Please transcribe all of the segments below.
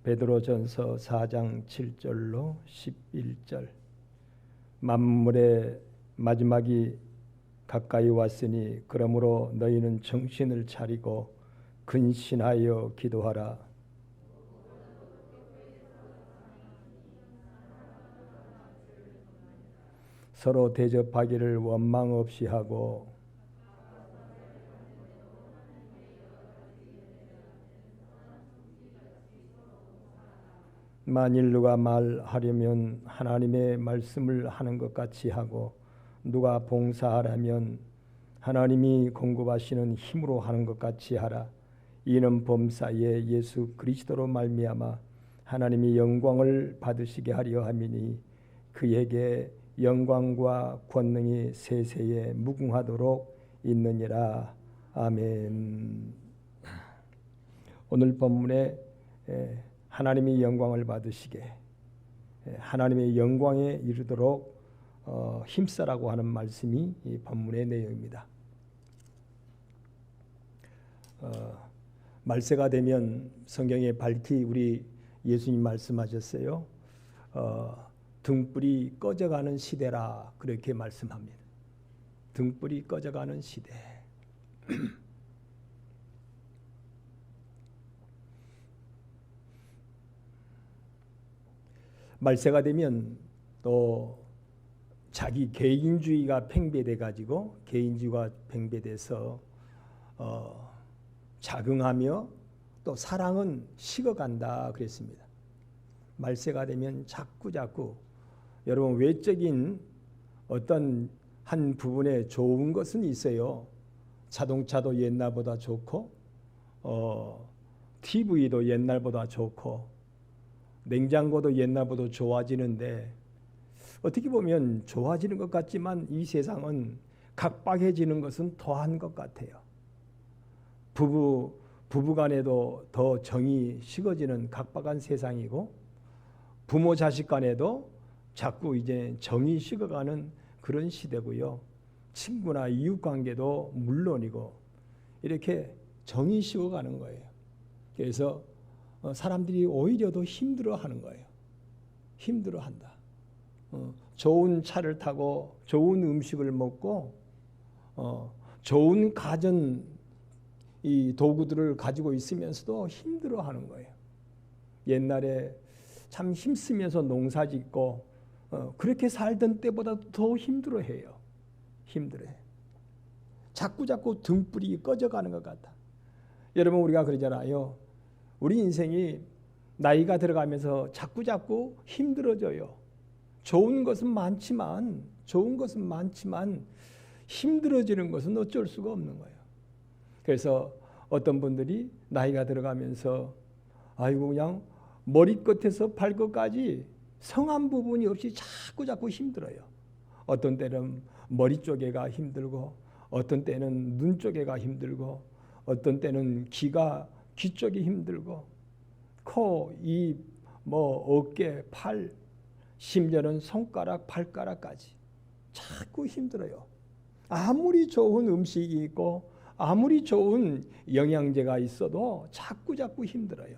베드로전서 4장 7절로 11절. 만물의 마지막이 가까이 왔으니 그러므로 너희는 정신을 차리고 근신하여 기도하라. 서로 대접하기를 원망 없이 하고 만일 누가 말하려면 하나님의 말씀을 하는 것 같이 하고 누가 봉사하려면 하나님이 공급하시는 힘으로 하는 것 같이 하라. 이는 범사에 예수 그리스도로 말미암아 하나님이 영광을 받으시게 하려 함이니 그에게 영광과 권능이 세세에 무궁하도록 있느니라. 아멘. 오늘 본문에 하나님이 영광을 받으시게, 하나님의 영광에 이르도록 힘쓰라고 하는 말씀이 이 본문의 내용입니다. 말세가 되면 성경에 밝히 우리 예수님 말씀하셨어요. 등불이 꺼져가는 시대라 그렇게 말씀합니다. 등불이 꺼져가는 시대. 말세가 되면 또 자기 개인주의가 팽배돼 가지고 개인주의가 팽배돼서 자긍하며 또 사랑은 식어간다 그랬습니다. 말세가 되면 자꾸 여러분 외적인 어떤 한 부분에 좋은 것은 있어요. 자동차도 옛날보다 좋고 TV도 옛날보다 좋고 냉장고도 옛날보다 좋아지는데 어떻게 보면 좋아지는 것 같지만 이 세상은 각박해지는 것은 더한 것 같아요. 부부간에도 더 정이 식어지는 각박한 세상이고 부모 자식 간에도 자꾸 이제 정이 식어가는 그런 시대고요. 친구나 이웃 관계도 물론이고 이렇게 정이 식어가는 거예요. 그래서 사람들이 오히려 더 힘들어하는 거예요. 힘들어한다. 좋은 차를 타고 좋은 음식을 먹고 좋은 가전 이 도구들을 가지고 있으면서도 힘들어하는 거예요. 옛날에 참 힘쓰면서 농사짓고 그렇게 살던 때보다 더 힘들어해요. 힘들어해. 자꾸 등불이 꺼져가는 것 같다. 여러분 우리가 그러잖아요. 우리 인생이 나이가 들어가면서 자꾸 힘들어져요. 좋은 것은 많지만 힘들어지는 것은 어쩔 수가 없는 거예요. 그래서 어떤 분들이 나이가 들어가면서 아이고 그냥 머리끝에서 발끝까지 성한 부분이 없이 자꾸 힘들어요. 어떤 때는 머리 쪽에가 힘들고 어떤 때는 눈 쪽에가 힘들고 어떤 때는 귀 쪽이 힘들고 코, 입, 어깨, 팔, 심지어는 손가락, 발가락까지 자꾸 힘들어요. 아무리 좋은 음식이 있고 아무리 좋은 영양제가 있어도 자꾸 힘들어요.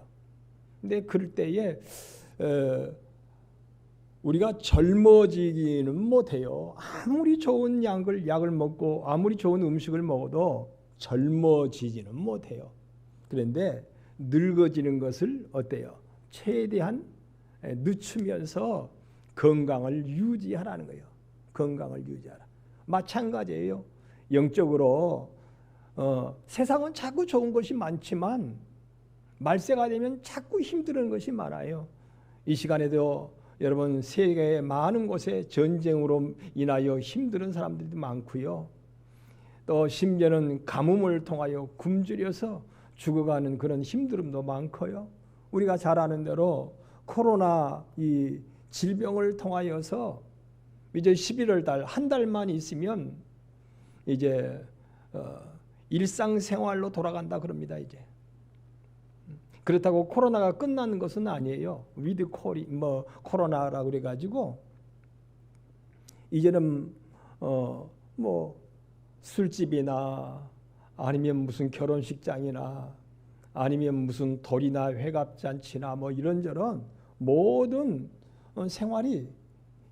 근데 그럴 때에 우리가 젊어지기는 못해요. 아무리 좋은 약을 먹고 아무리 좋은 음식을 먹어도 젊어지지는 못해요. 그런데 늙어지는 것을 어때요? 최대한 늦추면서 건강을 유지하라는 거예요. 건강을 유지하라. 마찬가지예요. 영적으로 세상은 자꾸 좋은 것이 많지만 말세가 되면 자꾸 힘든 것이 많아요. 이 시간에도 여러분 세계의 많은 곳에 전쟁으로 인하여 힘든 사람들도 많고요. 또 심지어는 가뭄을 통하여 굶주려서 죽어가는 그런 힘듦도 많고요. 우리가 잘 아는 대로 코로나 이 질병을 통하여서 이제 11월 달 한 달만 있으면 이제 일상생활로 돌아간다 그럽니다. 이제 그렇다고 코로나가 끝나는 것은 아니에요. 위드 코로나라고 그래가지고 이제는 술집이나 아니면 무슨 결혼식장이나 아니면 무슨 돌이나 회갑잔치나 뭐 이런저런 모든 생활이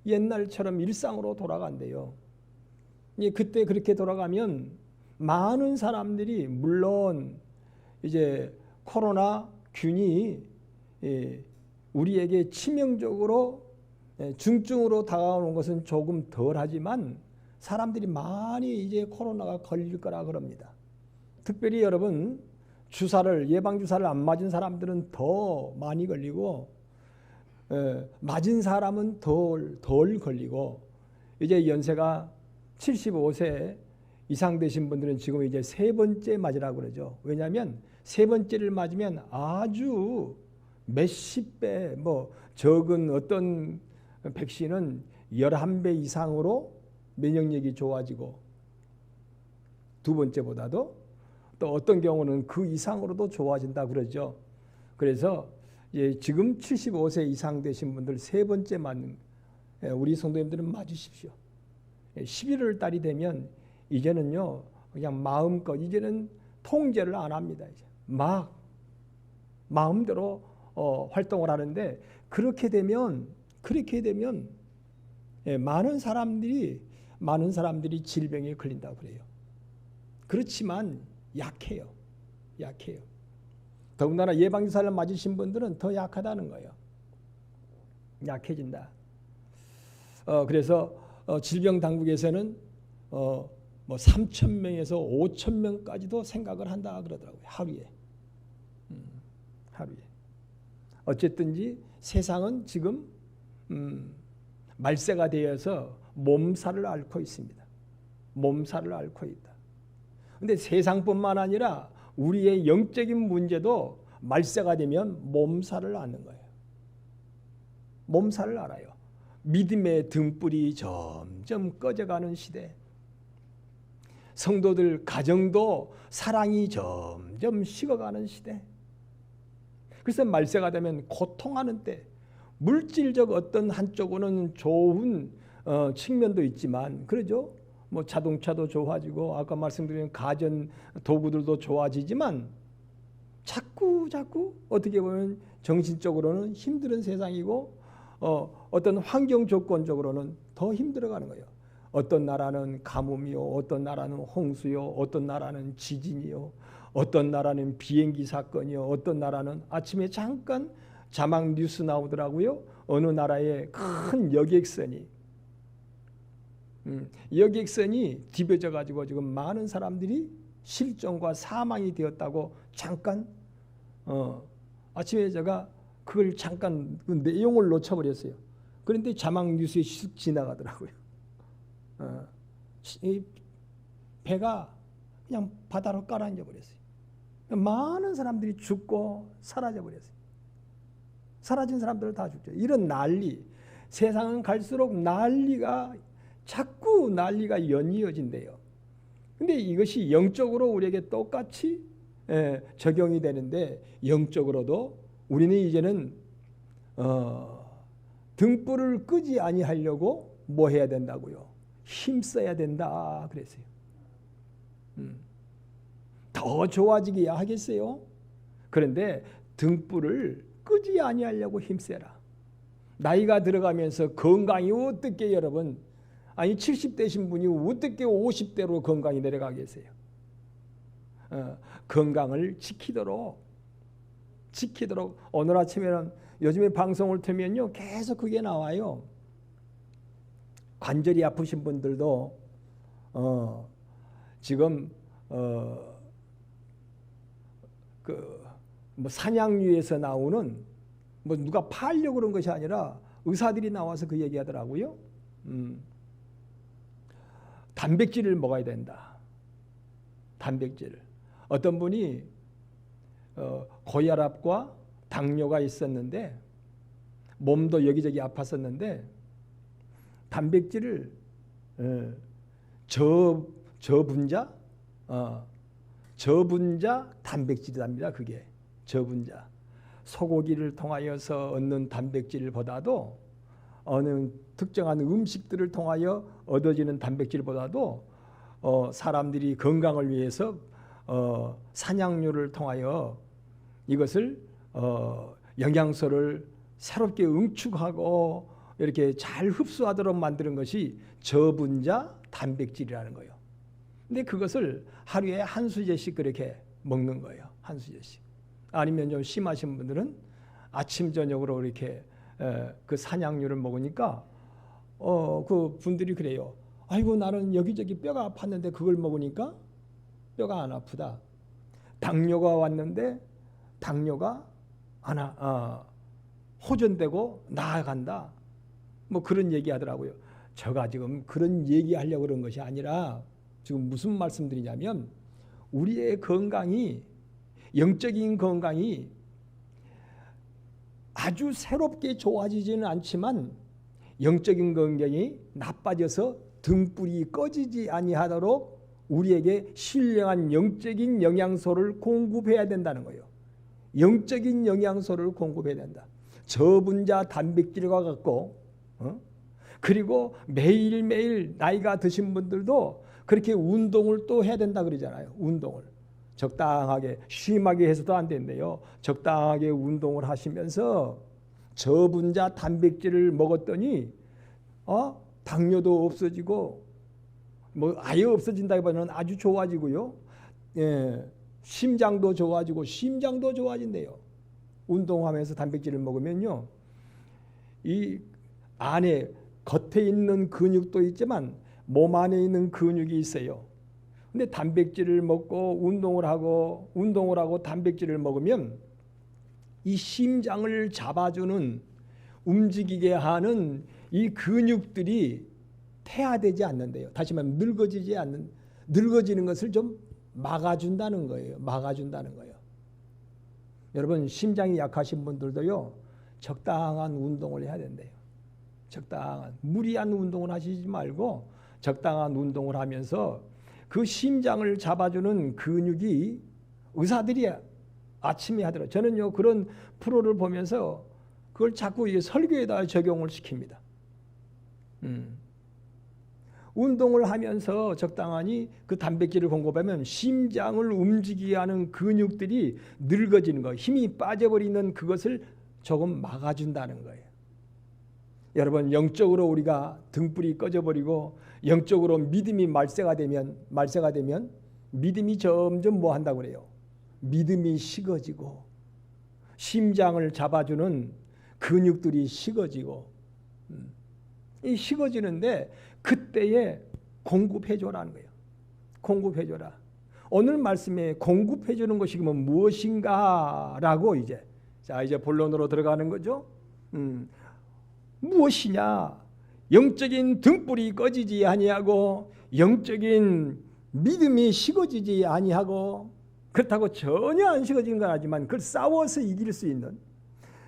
옛날처럼 일상으로 돌아간대요. 그때 그렇게 돌아가면 많은 사람들이 물론 이제 코로나 균이 우리에게 치명적으로 중증으로 다가오는 것은 조금 덜하지만 사람들이 많이 이제 코로나가 걸릴 거라 그럽니다. 특별히 여러분 예방 주사를 안 맞은 사람들은 더 많이 걸리고 맞은 사람은 덜 걸리고 이제 연세가 75세 이상 되신 분들은 지금 이제 세 번째 맞으라고 그러죠. 왜냐하면 세 번째를 맞으면 아주 몇십 배 적은 어떤 백신은 11배 이상으로 면역력이 좋아지고 두 번째보다도 또 어떤 경우는 그 이상으로도 좋아진다 그러죠. 그래서 지금 75세 이상 되신 분들 세 번째 맞는 우리 성도님들은 맞으십시오. 11월 달이 되면 이제는요 그냥 마음껏 이제는 통제를 안 합니다. 이제 막 마음대로 활동을 하는데 그렇게 되면 많은 사람들이 질병에 걸린다고 그래요. 그렇지만 약해요. 더군다나 예방주사를 맞으신 분들은 더 약하다는 거예요. 약해진다. 그래서 질병당국에서는 3,000명에서 5,000명까지도 생각을 한다 그러더라고요. 하루에. 어쨌든지 세상은 지금 말세가 되어서 몸살을 앓고 있습니다. 몸살을 앓고 있다. 근데 세상뿐만 아니라 우리의 영적인 문제도 말세가 되면 몸살을 앓는 거예요. 몸살을 앓아요. 믿음의 등불이 점점 꺼져가는 시대. 성도들 가정도 사랑이 점점 식어가는 시대. 그래서 말세가 되면 고통하는 때 물질적 어떤 한쪽으로는 좋은 측면도 있지만 그러죠. 자동차도 좋아지고 아까 말씀드린 가전 도구들도 좋아지지만 자꾸 어떻게 보면 정신적으로는 힘든 세상이고 어떤 환경 조건적으로는 더 힘들어가는 거예요. 어떤 나라는 가뭄이요, 어떤 나라는 홍수요, 어떤 나라는 지진이요, 어떤 나라는 비행기 사건이요, 어떤 나라는 아침에 잠깐 자막 뉴스 나오더라고요. 어느 나라의 큰 여객선이 뒤벼져 가지고 지금 많은 사람들이 실종과 사망이 되었다고 잠깐 아침에 제가 그걸 잠깐 그 내용을 놓쳐버렸어요. 그런데 자막 뉴스에 슉 지나가더라고요. 이 배가 그냥 바다로 깔아앉아 버렸어요. 많은 사람들이 죽고 사라져 버렸어요. 사라진 사람들 다 죽죠. 이런 난리, 세상은 갈수록 자꾸 난리가 연이어진대요. 근데 이것이 영적으로 우리에게 똑같이 적용이 되는데 영적으로도 우리는 이제는 등불을 끄지 아니하려고 뭐 해야 된다고요? 힘써야 된다 그랬어요. 더 좋아지게 하겠어요? 그런데 등불을 끄지 아니하려고 힘써라. 나이가 들어가면서 건강이 어떻게 여러분 70대신 분이 어떻게 50대로 건강이 내려가겠어요? 건강을 지키도록 오늘 아침에는 요즘에 방송을 틀면요 계속 그게 나와요. 관절이 아프신 분들도 지금 산양류에서 나오는 누가 팔려고 그런 것이 아니라 의사들이 나와서 그 얘기하더라고요. 단백질을 먹어야 된다. 단백질. 어떤 분이 고혈압과 당뇨가 있었는데 몸도 여기저기 아팠었는데 단백질을 저분자 단백질이랍니다. 그게 저분자. 소고기를 통하여서 얻는 단백질보다도 어느 특정한 음식들을 통하여 얻어지는 단백질보다도 사람들이 건강을 위해서 산양류를 통하여 이것을 영양소를 새롭게 응축하고 이렇게 잘 흡수하도록 만드는 것이 저분자 단백질이라는 거예요. 근데 그것을 하루에 한 수제씩 그렇게 먹는 거예요. 한 수제씩. 아니면 좀 심하신 분들은 아침 저녁으로 이렇게 그 산양류를 먹으니까 그 분들이 그래요. 아이고 나는 여기저기 뼈가 아팠는데 그걸 먹으니까 뼈가 안 아프다. 당뇨가 왔는데 당뇨가 호전되고 나아간다. 뭐 그런 얘기 하더라고요. 제가 지금 그런 얘기 하려고 그런 것이 아니라 지금 무슨 말씀드리냐면 우리의 건강이 영적인 건강이 아주 새롭게 좋아지지는 않지만 영적인 건강이 나빠져서 등불이 꺼지지 아니하도록 우리에게 신령한 영적인 영양소를 공급해야 된다는 거예요. 영적인 영양소를 공급해야 된다. 저분자 단백질과 같고 그리고 매일매일 나이가 드신 분들도 그렇게 운동을 또 해야 된다 그러잖아요. 운동을 적당하게 심하게 해서도 안 된대요. 적당하게 운동을 하시면서 저분자 단백질을 먹었더니 당뇨도 없어지고 뭐 아예 없어진다기보다는 아주 좋아지고요. 심장도 좋아지고 심장도 좋아진대요. 운동하면서 단백질을 먹으면요. 이 안에 겉에 있는 근육도 있지만 몸 안에 있는 근육이 있어요. 근데 단백질을 먹고 운동을 하고 단백질을 먹으면 이 심장을 잡아주는 움직이게 하는 이 근육들이 퇴화되지 않는데요. 다시 말하면 늙어지는 것을 좀 막아준다는 거예요. 여러분 심장이 약하신 분들도요. 적당한 운동을 해야 된대요. 적당한 무리한 운동을 하시지 말고 적당한 운동을 하면서 그 심장을 잡아주는 근육이 의사들이 아침에 하더라고요. 저는요 그런 프로를 보면서 그걸 자꾸 설교에다 적용을 시킵니다. 운동을 하면서 적당하니 그 단백질을 공급하면 심장을 움직이게 하는 근육들이 늙어지는 거, 힘이 빠져버리는 그것을 조금 막아준다는 거예요. 여러분 영적으로 우리가 등불이 꺼져버리고 영적으로 믿음이 말세가 되면 믿음이 점점 뭐 한다고 그래요? 믿음이 식어지고 심장을 잡아주는 근육들이 식어지고 이 식어지는데 그때에 공급해줘라는 거예요. 공급해줘라. 오늘 말씀에 공급해주는 것이 그러면 무엇인가라고 이제 본론으로 들어가는 거죠. 무엇이냐? 영적인 등불이 꺼지지 아니하고 영적인 믿음이 식어지지 아니하고 그렇다고 전혀 안 식어지는 건 아니지만 그걸 싸워서 이길 수 있는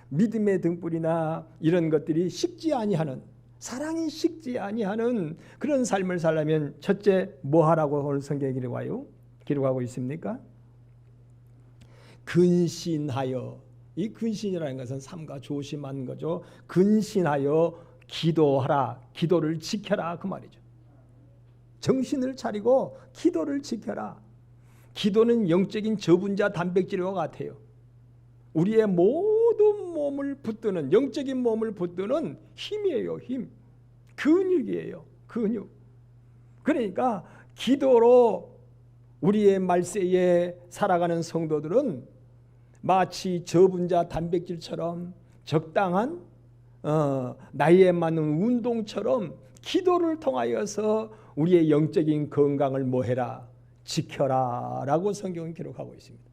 믿음의 등불이나 이런 것들이 식지 아니하는 사랑이 식지 아니하는 그런 삶을 살려면 첫째 뭐 하라고 오늘 성경에 기록하고 있습니까? 근신하여. 이 근신이라는 것은 삼가 조심하는 거죠. 근신하여 기도하라. 기도를 지켜라 그 말이죠. 정신을 차리고 기도를 지켜라. 기도는 영적인 저분자 단백질과 같아요. 우리의 모든 몸을 붙드는 영적인 몸을 붙드는 힘이에요. 힘. 근육이에요. 근육. 그러니까 기도로 우리의 말세에 살아가는 성도들은 마치 저분자 단백질처럼 적당한 나이에 맞는 운동처럼 기도를 통하여서 우리의 영적인 건강을 뭐해라? 지켜라 라고 성경은 기록하고 있습니다.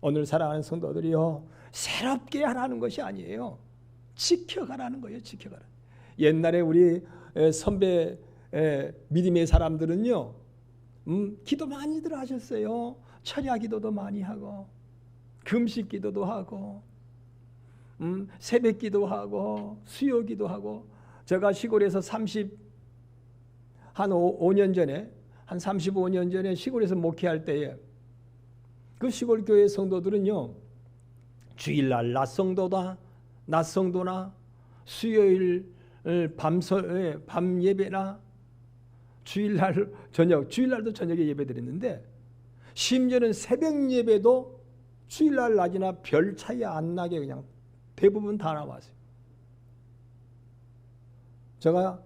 오늘 살아가는 성도들이요 새롭게 하라는 것이 아니에요. 지켜가라는 거예요. 지켜가라. 옛날에 우리 선배 믿음의 사람들은요 기도 많이들 하셨어요. 철야 기도도 많이 하고 금식 기도도 하고 새벽 기도하고 수요 기도하고 제가 시골에서 35년 전에 시골에서 목회할 때에 그 시골 교회 성도들은요 주일날 낮성도나 수요일 밤 예배나 주일날도 저녁에 예배 드렸는데 심지어는 새벽 예배도 주일날 낮이나 별 차이 안 나게 그냥 대부분 다 나왔어요. 제가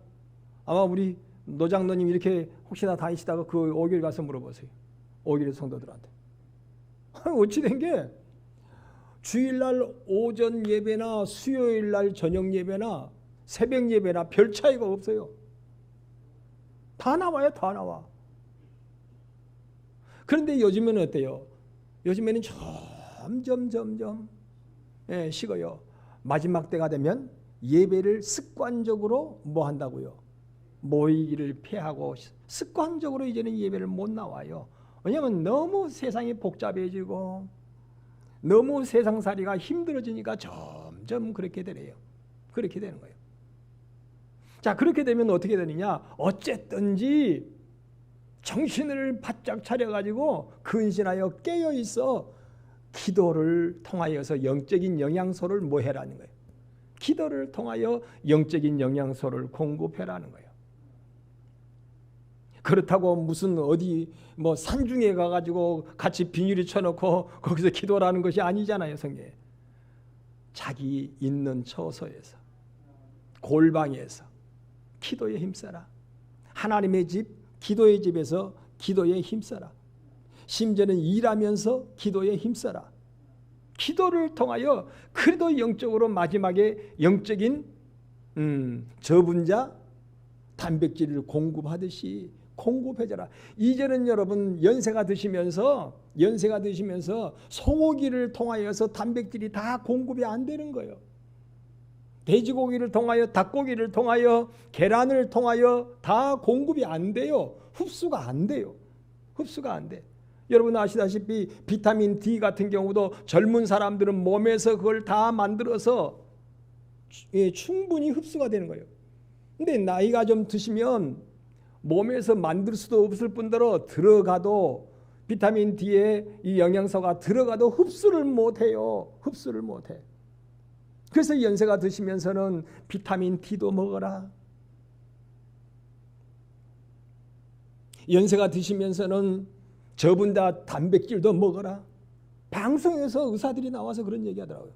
아마 우리 노장로님 이렇게 혹시나 다니시다가 그 5길 가서 물어보세요. 5길 성도들한테. 어찌 된 게 주일날 오전 예배나 수요일날 저녁 예배나 새벽 예배나 별 차이가 없어요. 다 나와요. 다 나와. 그런데 요즘에는 어때요? 요즘에는 점점 식어요. 마지막 때가 되면 예배를 습관적으로 뭐 한다고요? 모이기를 피하고 습관적으로 이제는 예배를 못 나와요. 왜냐하면 너무 세상이 복잡해지고 너무 세상살이가 힘들어지니까 점점 그렇게 되네요. 그렇게 되는 거예요. 자, 그렇게 되면 어떻게 되느냐? 어쨌든지 정신을 바짝 차려가지고 근신하여 깨어있어 기도를 통하여서 영적인 영양소를 뭐 해라는 거예요. 기도를 통하여 영적인 영양소를 공급해라는 거예요. 그렇다고 무슨 어디 뭐 산중에 가가지고 같이 비닐을 쳐놓고 거기서 기도라는 것이 아니잖아요. 성경에. 자기 있는 처소에서 골방에서 기도에 힘써라. 하나님의 집, 기도의 집에서 기도에 힘써라. 심지어는 일하면서 기도에 힘써라. 기도를 통하여 그래도 영적으로 마지막에 영적인 저분자 단백질을 공급하듯이 공급해줘라. 이제는 여러분 연세가 드시면서 소고기를 통하여서 단백질이 다 공급이 안 되는 거예요. 돼지고기를 통하여 닭고기를 통하여 계란을 통하여 다 공급이 안 돼요. 흡수가 안 돼요. 흡수가 안 돼. 여러분 아시다시피 비타민 D 같은 경우도 젊은 사람들은 몸에서 그걸 다 만들어서 충분히 흡수가 되는 거예요. 근데 나이가 좀 드시면 몸에서 만들 수도 없을 뿐더러 들어가도 비타민 D의 이 영양소가 들어가도 흡수를 못해요. 흡수를 못해. 그래서 연세가 드시면서는 비타민 D도 먹어라. 연세가 드시면서는 저분다 단백질도 먹어라. 방송에서 의사들이 나와서 그런 얘기하더라고요.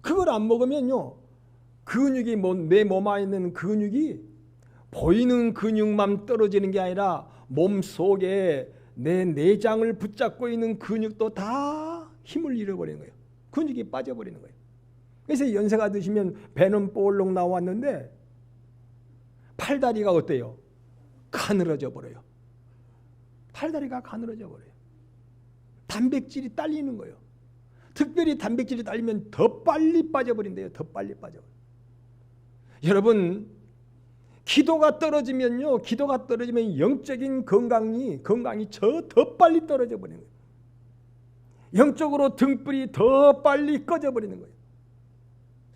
그걸 안 먹으면요, 근육이 내 몸 안에 있는 근육이 보이는 근육만 떨어지는 게 아니라 몸 속에 내 내장을 붙잡고 있는 근육도 다 힘을 잃어버리는 거예요. 근육이 빠져버리는 거예요. 그래서 연세가 드시면 배는 볼록 나왔는데 팔다리가 어때요? 가늘어져 버려요. 팔다리가 가늘어져 버려요. 단백질이 딸리는 거예요. 특별히 단백질이 딸리면 더 빨리 빠져버린대요. 더 빨리 빠져버려요. 여러분, 기도가 떨어지면 영적인 건강이 더 빨리 떨어져 버리는 거예요. 영적으로 등불이 더 빨리 꺼져 버리는 거예요.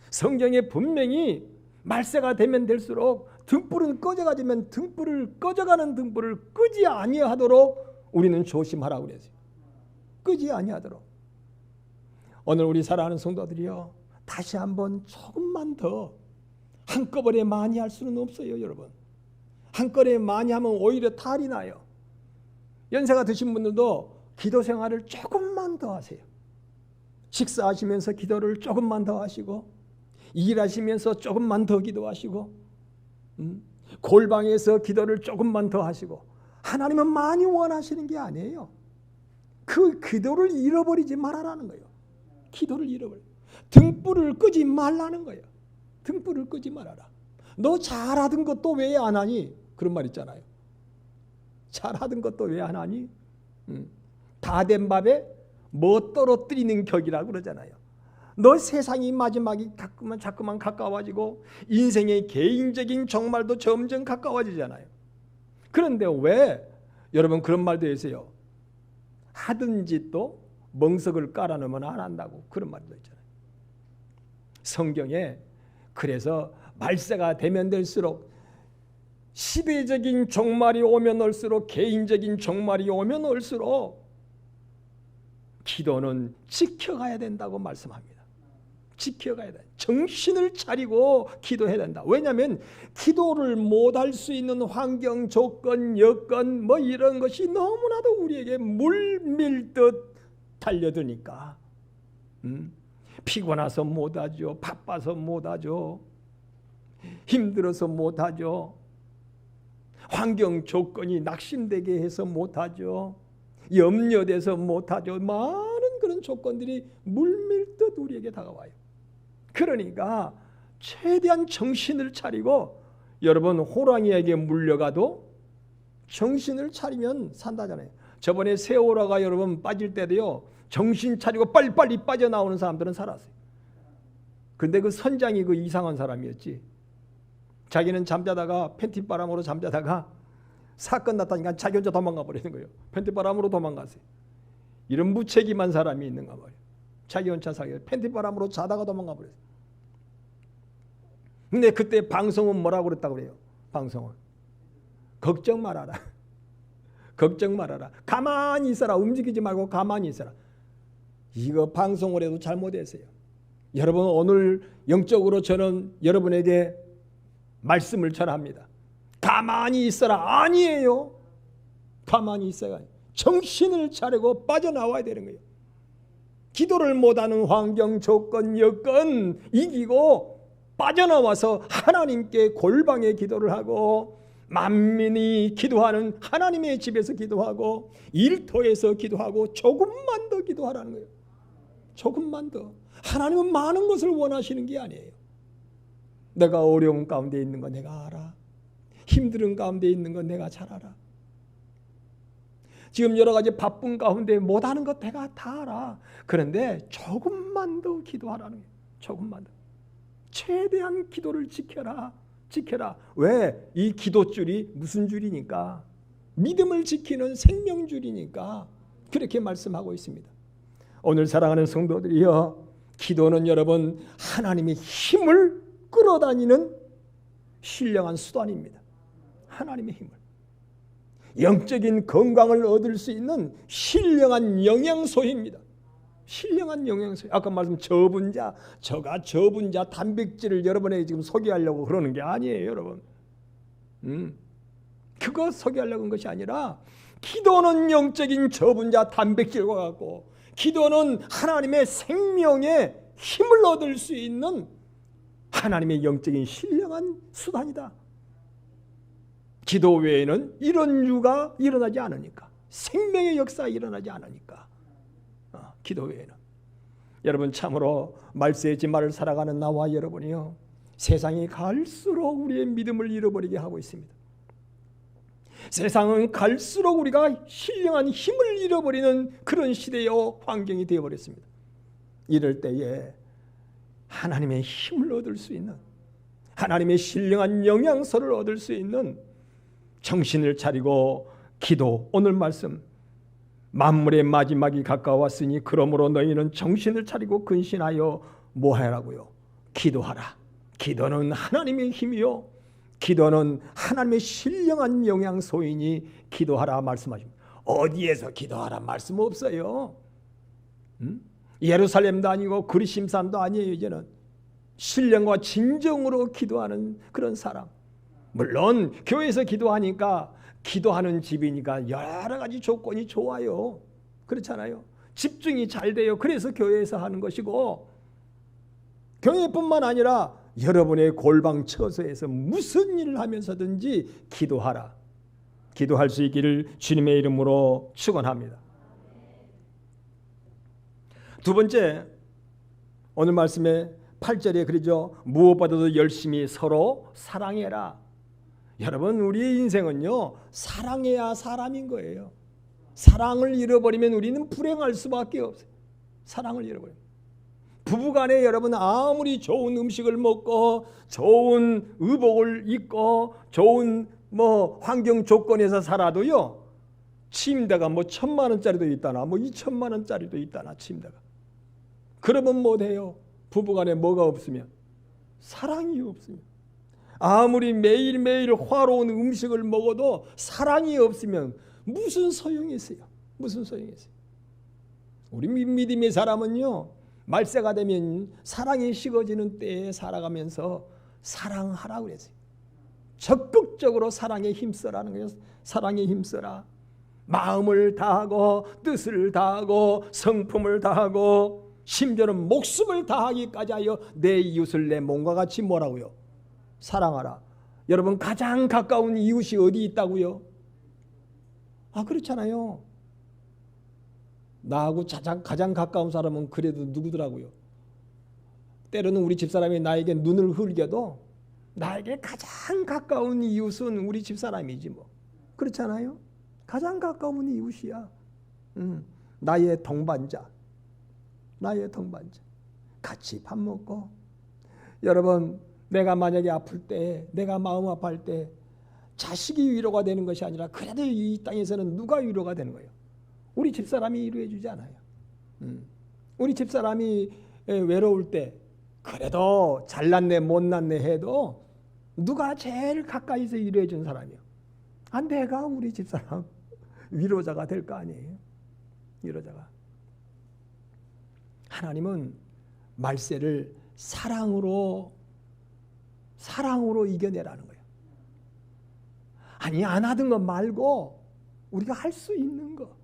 성경에 분명히 말세가 되면 될수록 등불은 꺼져가지면 꺼져가는 등불을 끄지 아니하도록 우리는 조심하라고 그랬어요. 끄지 아니하도록. 오늘 우리 사랑하는 성도들이요, 다시 한번 조금만 더, 한꺼번에 많이 할 수는 없어요. 여러분, 한꺼번에 많이 하면 오히려 탈이 나요. 연세가 드신 분들도 기도 생활을 조금만 더 하세요. 식사하시면서 기도를 조금만 더 하시고, 일하시면서 조금만 더 기도하시고, 골방에서 기도를 조금만 더 하시고. 하나님은 많이 원하시는 게 아니에요. 그 기도를 잃어버리지 말아라는 거예요. 기도를 잃어버려. 등불을 끄지 말라는 거예요. 등불을 끄지 말아라. 너 잘하던 것도 왜 안 하니? 그런 말 있잖아요. 잘하던 것도 왜 안 하니? 다 된 밥에 뭐 떨어뜨리는 격이라고 그러잖아요. 너 세상이 마지막이 자꾸만 가까워지고 인생의 개인적인 종말도 점점 가까워지잖아요. 그런데 왜 여러분 그런 말도 있어요. 하던 짓도 멍석을 깔아놓으면 안 한다고, 그런 말도 있잖아요. 성경에 그래서 말세가 되면 될수록, 시대적인 종말이 오면 올수록, 개인적인 종말이 오면 올수록 기도는 지켜가야 된다고 말씀합니다. 지켜가야 돼. 정신을 차리고 기도해야 된다. 왜냐하면 기도를 못할 수 있는 환경, 조건, 여건 뭐 이런 것이 너무나도 우리에게 물밀듯 달려드니까 피곤해서 못하죠. 바빠서 못하죠. 힘들어서 못하죠. 환경 조건이 낙심되게 해서 못하죠. 염려돼서 못하죠. 많은 그런 조건들이 물밀듯 우리에게 다가와요. 그러니까 최대한 정신을 차리고, 여러분 호랑이에게 물려가도 정신을 차리면 산다잖아요. 저번에 세월호가 여러분 빠질 때도요, 정신 차리고 빨리빨리 빠져나오는 사람들은 살았어요. 근데 그 선장이 그 이상한 사람이었지. 자기는 잠자다가 팬티바람으로 잠자다가 사건 났다니까 자기 혼자 도망가 버리는 거예요. 팬티바람으로 도망갔어요. 이런 무책임한 사람이 있는가 말이에요. 자기 혼자 팬티바람으로 자다가 도망가 버렸어요. 근데 그때 방송은 뭐라고 그랬다고 그래요? 방송은 걱정 말아라. 걱정 말아라. 가만히 있어라. 움직이지 말고 가만히 있어라. 이거 방송을 해도 잘못했어요. 여러분, 오늘 영적으로 저는 여러분에게 말씀을 전합니다. 가만히 있어라. 아니에요. 가만히 있어야 정신을 차리고 빠져나와야 되는 거예요. 기도를 못하는 환경, 조건, 여건 이기고 빠져나와서 하나님께 골방에 기도를 하고, 만민이 기도하는 하나님의 집에서 기도하고, 일터에서 기도하고, 조금만 더 기도하라는 거예요. 조금만 더. 하나님은 많은 것을 원하시는 게 아니에요. 내가 어려운 가운데 있는 거 내가 알아. 힘든 가운데 있는 거 내가 잘 알아. 지금 여러 가지 바쁜 가운데 못하는 것 내가 다 알아. 그런데 조금만 더 기도하라는 거예요. 조금만 더. 최대한 기도를 지켜라. 지켜라. 왜? 이 기도줄이 무슨 줄이니까? 믿음을 지키는 생명줄이니까 그렇게 말씀하고 있습니다. 오늘 사랑하는 성도들이여, 기도는 여러분 하나님의 힘을 끌어다니는 신령한 수단입니다. 하나님의 힘을, 영적인 건강을 얻을 수 있는 신령한 영양소입니다. 신령한 영양소. 아까 말씀 접은 자, 저가 접은 자 단백질을 여러분에게 지금 소개하려고 그러는 게 아니에요, 여러분. 그거 소개하려고 한 것이 아니라, 기도는 영적인 접은 자 단백질과 같고, 기도는 하나님의 생명의 힘을 얻을 수 있는 하나님의 영적인 신령한 수단이다. 기도 외에는 이런 유가 일어나지 않으니까, 생명의 역사가 일어나지 않으니까, 기도 외에는. 여러분, 참으로 말세의 말을 살아가는 나와 여러분이요, 세상이 갈수록 우리의 믿음을 잃어버리게 하고 있습니다. 세상은 갈수록 우리가 신령한 힘을 잃어버리는 그런 시대요 환경이 되어버렸습니다. 이럴 때에 하나님의 힘을 얻을 수 있는, 하나님의 신령한 영양소를 얻을 수 있는 정신을 차리고 기도. 오늘 말씀, 만물의 마지막이 가까웠으니 그러므로 너희는 정신을 차리고 근신하여 뭐 하라고요? 기도하라. 기도는 하나님의 힘이요, 기도는 하나님의 신령한 영양소이니 기도하라 말씀하십니다. 어디에서 기도하라 말씀 없어요. 예루살렘도 아니고 그리심산도 아니에요. 이제는 신령과 진정으로 기도하는 그런 사람. 물론 교회에서 기도하니까, 기도하는 집이니까 여러 가지 조건이 좋아요. 그렇잖아요. 집중이 잘 돼요. 그래서 교회에서 하는 것이고, 교회뿐만 아니라 여러분의 골방 처소에서 무슨 일을 하면서든지 기도하라. 기도할 수 있기를 주님의 이름으로 축원합니다. 두 번째, 오늘 말씀의 8절에 그러죠. 무엇보다도 열심히 서로 사랑해라. 여러분, 우리의 인생은요, 사랑해야 사람인 거예요. 사랑을 잃어버리면 우리는 불행할 수밖에 없어요. 사랑을 잃어버리면. 부부간에 여러분 아무리 좋은 음식을 먹고 좋은 의복을 입고 좋은 환경 조건에서 살아도요, 침대가 1,000만 원짜리도 있다나 2,000만 원짜리도 있다나 침대가. 그러면 못해요. 부부간에 뭐가 없으면? 사랑이 없으면. 아무리 매일매일 화로운 음식을 먹어도 사랑이 없으면 무슨 소용이 있어요? 무슨 소용이 있어요? 우리 믿음의 사람은요, 말세가 되면 사랑이 식어지는 때에 살아가면서 사랑하라고 그랬어요. 적극적으로 사랑에 힘써라는 거예요. 사랑에 힘써라. 마음을 다하고 뜻을 다하고 성품을 다하고 심지어는 목숨을 다하기까지 하여 내 이웃을 내 몸과 같이 뭐라고요? 사랑하라. 여러분 가장 가까운 이웃이 어디 있다고요? 그렇잖아요. 나하고 가장 가까운 사람은 그래도 누구더라고요? 때로는 우리 집사람이 나에게 눈을 흘겨도 나에게 가장 가까운 이웃은 우리 집사람이지 뭐. 그렇잖아요. 가장 가까운 이웃이야. 나의 동반자. 같이 밥 먹고. 여러분 내가 만약에 아플 때, 내가 마음 아파할 때 자식이 위로가 되는 것이 아니라 그래도 이 땅에서는 누가 위로가 되는 거예요? 우리 집사람이 위로해 주지 않아요. 우리 집사람이 외로울 때 그래도 잘났네 못났네 해도 누가 제일 가까이서 위로해 준 사람이요? 내가 우리 집사람 위로자가 될 거 아니에요? 위로자가. 하나님은 말세를 사랑으로 이겨내라는 거예요. 안 하던 거 말고 우리가 할 수 있는 거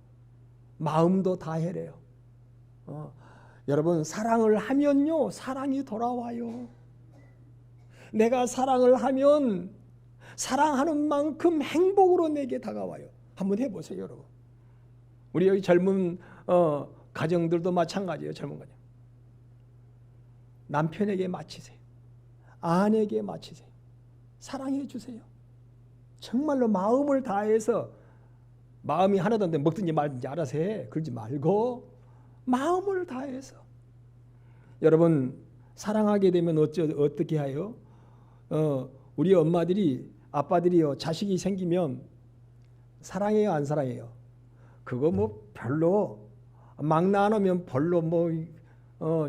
마음도 다해래요. 여러분 사랑을 하면요 사랑이 돌아와요. 내가 사랑을 하면 사랑하는 만큼 행복으로 내게 다가와요. 한번 해보세요 여러분. 우리 여기 젊은 가정들도 마찬가지예요. 젊은 가정. 남편에게 마치세요. 아내에게 마치세요. 사랑해 주세요. 정말로 마음을 다해서 마음이 하나도 안 돼 먹든지 말든지 알아서 해. 그러지 말고 마음을 다해서. 여러분 사랑하게 되면 어떻게 해요? 우리 엄마들이 아빠들이요 자식이 생기면 사랑해요 안 사랑해요? 그거 뭐 별로 막 낳으면 별로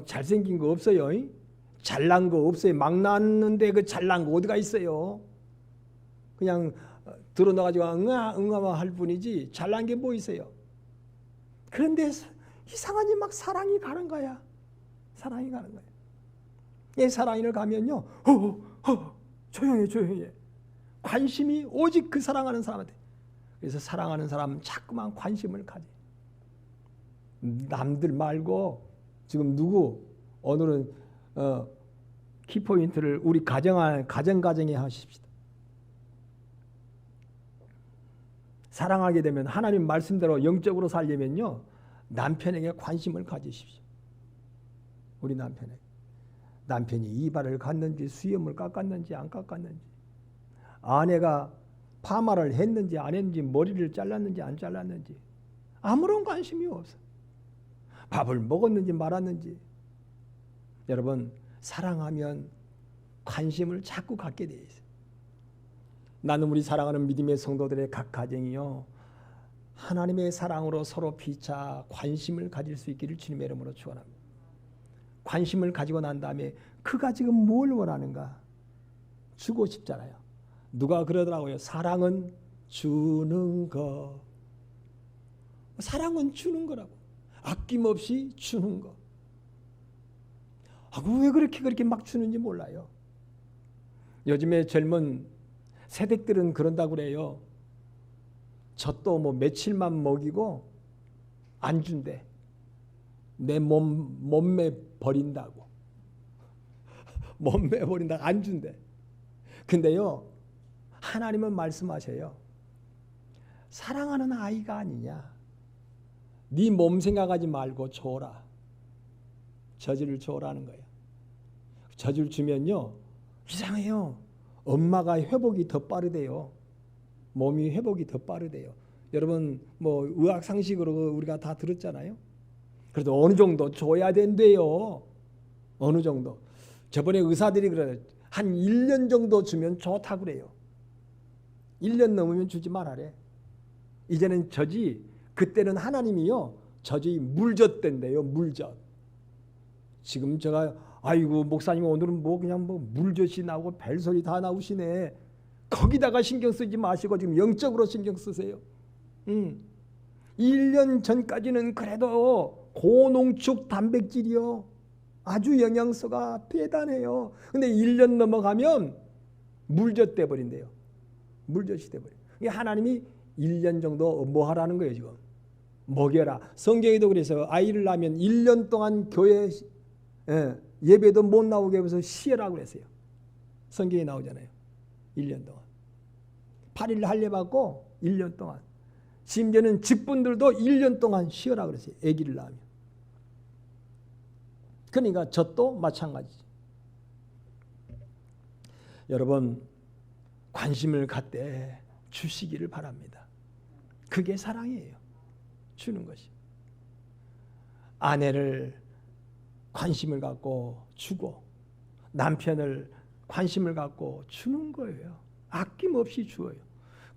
잘생긴 거 없어요. 잘난 거 없어요. 막 낳았는데 그 잘난 거 어디가 있어요? 그냥 들어나가지고 응아만 할 뿐이지 잘난 게 뭐 있어요? 그런데 이상하니 막 사랑이 가는 거야. 사랑이 가는 거야. 이 사랑이를 가면요. 조용해. 관심이 오직 그 사랑하는 사람한테. 그래서 사랑하는 사람은 자꾸만 관심을 가져. 남들 말고 지금 오늘은 키포인트를 우리 가정에 하십시다. 사랑하게 되면 하나님 말씀대로 영적으로 살려면요 남편에게 관심을 가지십시오. 우리 남편이 이발을 갔는지 수염을 깎았는지 안 깎았는지, 아내가 파마를 했는지 안 했는지, 머리를 잘랐는지 안 잘랐는지 아무런 관심이 없어. 밥을 먹었는지 말았는지. 여러분 사랑하면 관심을 자꾸 갖게 돼 있어요. 나는 우리 사랑하는 믿음의 성도들의 각 가정이요 하나님의 사랑으로 서로 피차 관심을 가질 수 있기를 주님의 이름으로 축원합니다. 관심을 가지고 난 다음에 그가 지금 뭘 원하는가 주고 싶잖아요. 누가 그러더라고요. 사랑은 주는 거. 사랑은 주는 거라고. 아낌없이 주는 거. 왜 그렇게 막 주는지 몰라요. 요즘에 젊은 세댁들은 그런다고 그래요. 젖도 며칠만 먹이고 안 준대. 내 몸매 버린다고. 몸매 버린다고 안 준대. 근데요 하나님은 말씀하셔요. 사랑하는 아이가 아니냐. 네 몸 생각하지 말고 줘라. 젖을 줘라는 거예요. 젖을 주면요 이상해요. 엄마가 회복이 더 빠르대요. 몸이 회복이 더 빠르대요. 여러분 의학 상식으로 우리가 다 들었잖아요. 그래도 어느 정도 줘야 된대요. 어느 정도. 저번에 의사들이 그래요. 한 1년 정도 주면 좋다고 그래요. 1년 넘으면 주지 말아래. 이제는 젖이, 그때는 하나님이요 젖이 물젖된대요. 물젖. 지금 제가 아이고 목사님 오늘은 그냥 물젖이 나오고 벨소리 다 나오시네. 거기다가 신경 쓰지 마시고 지금 영적으로 신경 쓰세요. 1년 전까지는 그래도 고농축 단백질이요 아주 영양소가 대단해요. 근데 1년 넘어가면 물젖 돼버린대요. 물젖이 돼버려요. 하나님이 1년 정도 뭐 하라는 거예요 지금. 먹여라. 성경에도 그래서 아이를 낳으면 1년 동안 교회 예배도 못 나오게 해서 쉬어라고 그랬어요. 성경에 나오잖아요. 1년 동안. 8일 할례 받고 1년 동안. 심지어는 직분들도 1년 동안 쉬어라 그랬어요. 아기를 낳으면. 그러니까 젖도 마찬가지죠. 여러분 관심을 갖되 주시기를 바랍니다. 그게 사랑이에요. 주는 것이. 아내를 관심을 갖고 주고 남편을 관심을 갖고 주는 거예요. 아낌없이 주어요.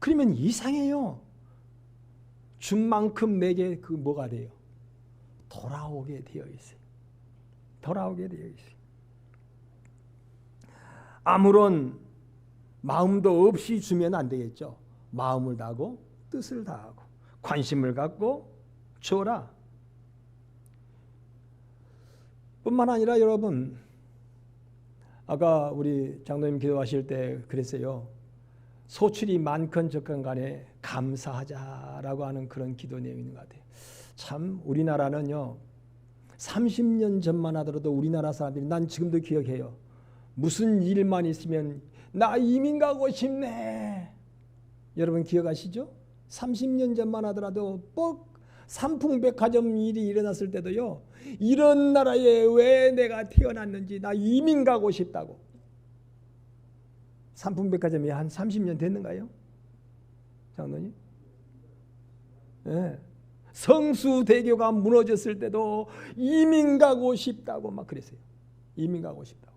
그러면 이상해요. 준 만큼 내게 그 뭐가 돼요? 돌아오게 되어 있어요. 돌아오게 되어 있어요. 아무런 마음도 없이 주면 안 되겠죠. 마음을 다하고 뜻을 다하고 관심을 갖고 줘라. 뿐만 아니라 여러분 아까 우리 장로님 기도하실 때 그랬어요. 소출이 많건 적건 간에 감사하자라고 하는 그런 기도 내용이 있는 것 같아요. 참 우리나라는요. 30년 전만 하더라도 우리나라 사람들이 난 지금도 기억해요. 무슨 일만 있으면 나 이민 가고 싶네. 여러분 기억하시죠? 30년 전만 하더라도 삼풍백화점 일이 일어났을 때도요. 이런 나라에 왜 내가 태어났는지 나 이민 가고 싶다고. 삼풍백화점이 한 30년 됐는가요? 장로님? 네. 성수대교가 무너졌을 때도 이민 가고 싶다고 막 그랬어요. 이민 가고 싶다고.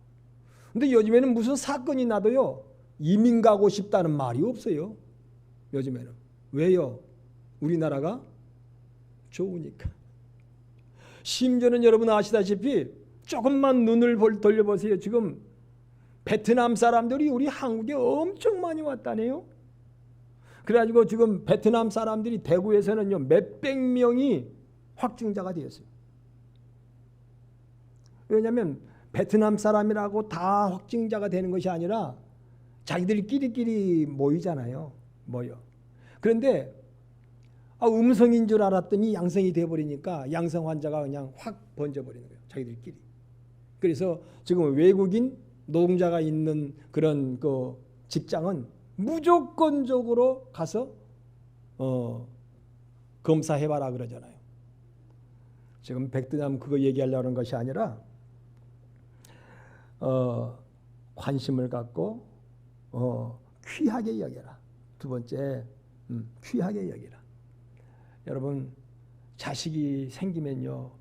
근데 요즘에는 무슨 사건이 나도요. 이민 가고 싶다는 말이 없어요. 요즘에는. 왜요? 우리나라가 좋으니까. 심지어는 여러분 아시다시피 조금만 눈을 돌려보세요. 지금 베트남 사람들이 우리 한국에 엄청 많이 왔다네요. 그래가지고 지금 베트남 사람들이 대구에서는요 몇백 명이 확진자가 되었어요. 왜냐하면 베트남 사람이라고 다 확진자가 되는 것이 아니라 자기들끼리 모이잖아요. 모여. 그런데 음성인 줄 알았더니 양성이 돼버리니까 양성 환자가 그냥 확 번져버리는 거예요. 자기들끼리. 그래서 지금 외국인 노동자가 있는 그런 그 직장은 무조건적으로 가서 검사해봐라 그러잖아요. 지금 베트남 그거 얘기하려는 것이 아니라 관심을 갖고 귀하게 여겨라. 두 번째 귀하게 여기라. 여러분 자식이 생기면요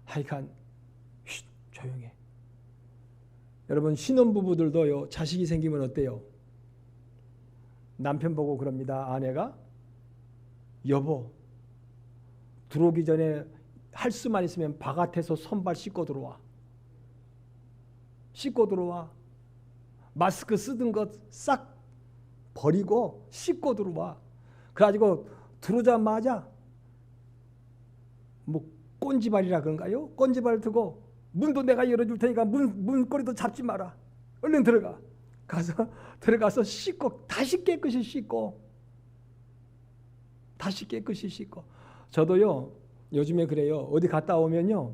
하여간 조용해. 여러분 신혼부부들도요 자식이 생기면 어때요? 남편 보고 그럽니다. 아내가 여보 들어오기 전에 할 수만 있으면 바깥에서 손발 씻고 들어와. 씻고 들어와. 마스크 쓰던 것 싹 버리고 씻고 들어와. 그래가지고 들어오자마자 뭐 꼰지발이라 그런가요? 꼰지발 두고 문도 내가 열어줄 테니까 문고리도 잡지 마라. 얼른 들어가. 들어가서 씻고 다시 깨끗이 씻고 다시 깨끗이 씻고. 저도요 요즘에 그래요. 어디 갔다 오면요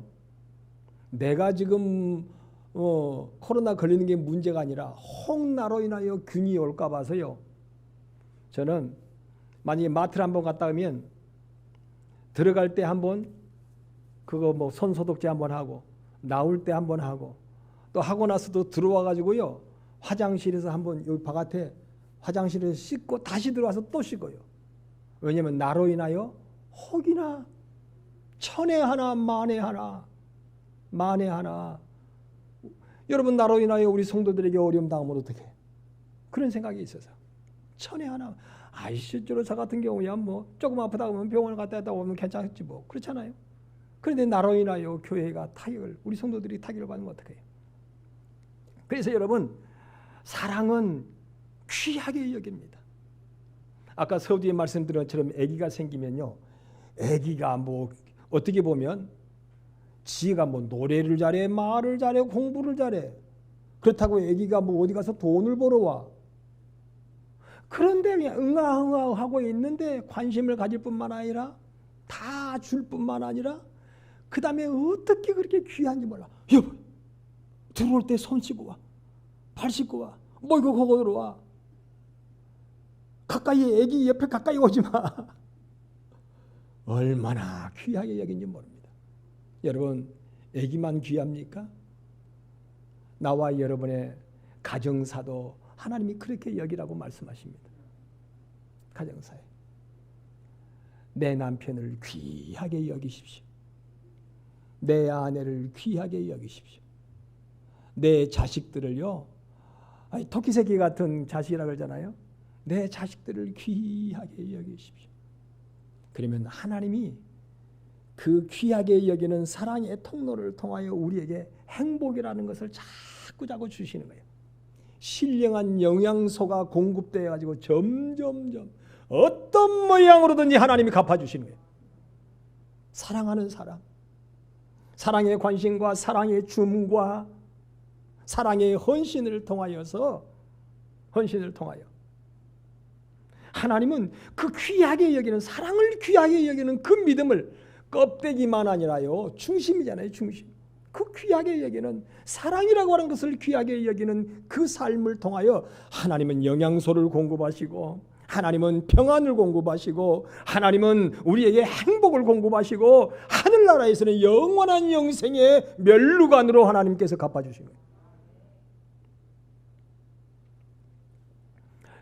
내가 지금 코로나 걸리는 게 문제가 아니라 홍나로 인하여 균이 올까 봐서요. 저는 만약에 마트를 한번 갔다 오면 들어갈 때 한번 그거 뭐 손 소독제 한번 하고 나올 때 한번 하고 또 하고 나서도 들어와 가지고요 화장실에서 한번 여기 바깥에 화장실에서 씻고 다시 들어와서 또 씻어요. 왜냐하면 나로 인하여 혹이나 천에 하나 만에 하나 여러분 나로 인하여 우리 성도들에게 어려움 당하면 어떡해? 그런 생각이 있어서 천에 하나 실제로 저 같은 경우야 뭐 조금 아프다 보면 병원을 갔다 오면 괜찮겠지 뭐 그렇잖아요. 그런데 나로 인하여 교회가 타격을 우리 성도들이 타격을 받으면 어떡해요? 그래서 여러분 사랑은 귀하게 여깁니다. 아까 서두에 말씀드린 것처럼 아기가 생기면요 아기가 뭐 어떻게 보면 지가 뭐 노래를 잘해 말을 잘해 공부를 잘해 그렇다고 아기가 뭐 어디 가서 돈을 벌어 와. 그런데 그냥 응아응아 하고 있는데 관심을 가질 뿐만 아니라 다 다 줄 뿐만 아니라 그 다음에 어떻게 그렇게 귀한지 몰라. 여보, 들어올 때 손 씻고 와, 발 씻고 와, 뭐 이거 거기 들어와. 가까이, 애기 옆에 가까이 오지 마. 얼마나 귀하게 여긴지 모릅니다. 여러분, 애기만 귀합니까? 나와 여러분의 가정사도 하나님이 그렇게 여기라고 말씀하십니다. 가정사에 내 남편을 귀하게 여기십시오. 내 아내를 귀하게 여기십시오. 내 자식들을요, 토끼새끼 같은 자식이라고 그러잖아요. 내 자식들을 귀하게 여기십시오. 그러면 하나님이 그 귀하게 여기는 사랑의 통로를 통하여 우리에게 행복이라는 것을 자꾸 주시는 거예요. 신령한 영양소가 공급되어 가지고 점점점 어떤 모양으로든지 하나님이 갚아주시는 거예요. 사랑하는 사람, 사랑의 관심과 사랑의 줌과 사랑의 헌신을 통하여 하나님은 그 귀하게 여기는, 사랑을 귀하게 여기는 그 믿음을, 껍데기만 아니라요, 중심이잖아요. 중심. 그 귀하게 여기는, 사랑이라고 하는 것을 귀하게 여기는 그 삶을 통하여 하나님은 영양소를 공급하시고, 하나님은 평안을 공급하시고, 하나님은 우리에게 행복을 공급하시고, 하늘나라에서는 영원한 영생의 멸루관으로 하나님께서 갚아주시는 거예요.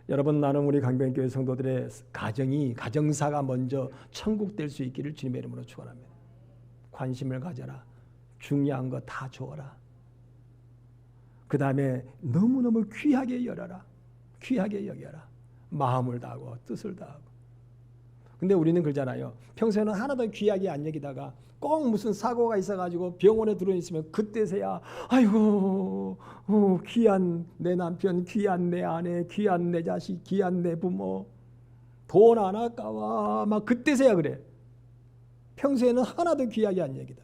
여러분, 나는 우리 강변교회 성도들의 가정사가 먼저 천국 될 수 있기를 주님의 이름으로 축원합니다. 관심을 가져라. 중요한 거 다 줘라. 그 다음에 너무너무 귀하게 여겨라. 귀하게 여겨라. 마음을 다하고 뜻을 다하고. 근데 우리는 그러잖아요. 평소에는 하나도 귀하게 안 여기다가 꼭 무슨 사고가 있어가지고 병원에 들어있으면 그때서야 아이고, 귀한 내 남편, 귀한 내 아내, 귀한 내 자식, 귀한 내 부모, 돈 안 아까워, 막 그때서야 그래. 평소에는 하나도 귀하게 안 여기다.